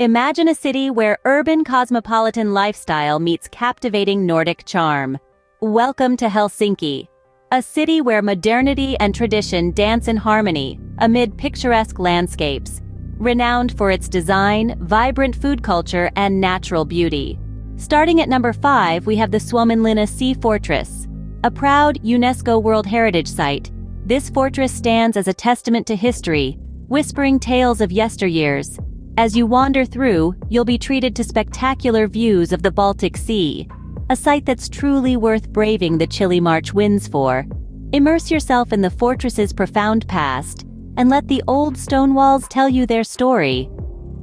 Imagine a city where urban cosmopolitan lifestyle meets captivating Nordic charm. Welcome to Helsinki, a city where modernity and tradition dance in harmony amid picturesque landscapes, renowned for its design, vibrant food culture, and natural beauty. Starting at number 5, we have the Suomenlinna Sea Fortress. A proud UNESCO World Heritage Site, this fortress stands as a testament to history, whispering tales of yesteryears. As you wander through, you'll be treated to spectacular views of the Baltic Sea, a sight that's truly worth braving the chilly March winds for. Immerse yourself in the fortress's profound past, and let the old stone walls tell you their story.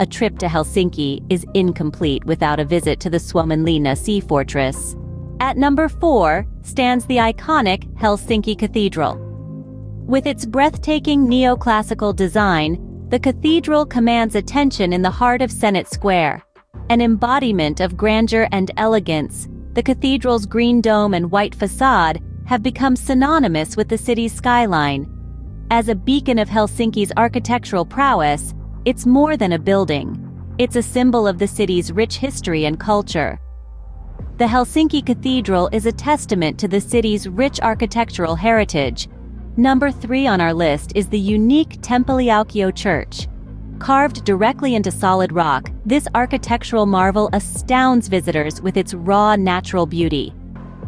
A trip to Helsinki is incomplete without a visit to the Suomenlinna Sea Fortress. At number 4 stands the iconic Helsinki Cathedral. With its breathtaking neoclassical design, the cathedral commands attention in the heart of Senate Square. An embodiment of grandeur and elegance, the cathedral's green dome and white facade have become synonymous with the city's skyline. As a beacon of Helsinki's architectural prowess, it's more than a building. It's a symbol of the city's rich history and culture. The Helsinki Cathedral is a testament to the city's rich architectural heritage. Number 3 on our list is the unique Temppeliaukio Church. Carved directly into solid rock, this architectural marvel astounds visitors with its raw natural beauty.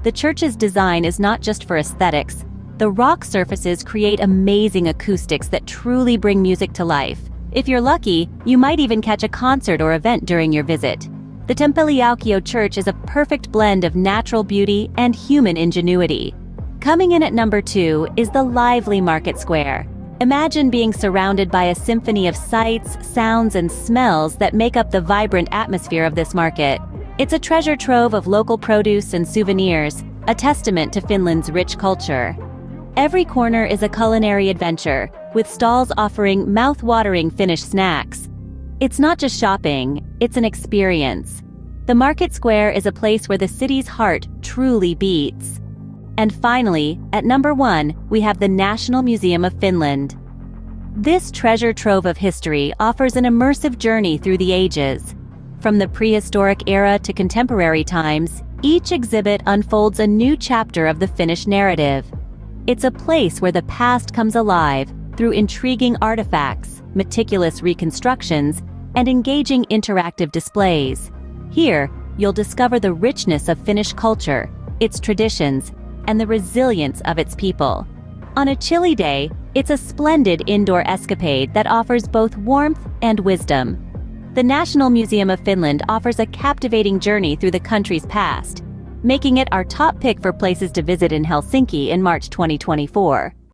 The church's design is not just for aesthetics. The rock surfaces create amazing acoustics that truly bring music to life. If you're lucky, you might even catch a concert or event during your visit. The Temppeliaukio Church is a perfect blend of natural beauty and human ingenuity. Coming in at number 2 is the lively Market Square. Imagine being surrounded by a symphony of sights, sounds, and smells that make up the vibrant atmosphere of this market. It's a treasure trove of local produce and souvenirs, a testament to Finland's rich culture. Every corner is a culinary adventure, with stalls offering mouth-watering Finnish snacks. It's not just shopping, it's an experience. The Market Square is a place where the city's heart truly beats. And finally, at number 1, we have the National Museum of Finland. This treasure trove of history offers an immersive journey through the ages. From the prehistoric era to contemporary times, each exhibit unfolds a new chapter of the Finnish narrative. It's a place where the past comes alive through intriguing artifacts, meticulous reconstructions, and engaging interactive displays. Here, you'll discover the richness of Finnish culture, its traditions, and the resilience of its people. On a chilly day, it's a splendid indoor escapade that offers both warmth and wisdom. The National Museum of Finland offers a captivating journey through the country's past, making it our top pick for places to visit in Helsinki in March 2024.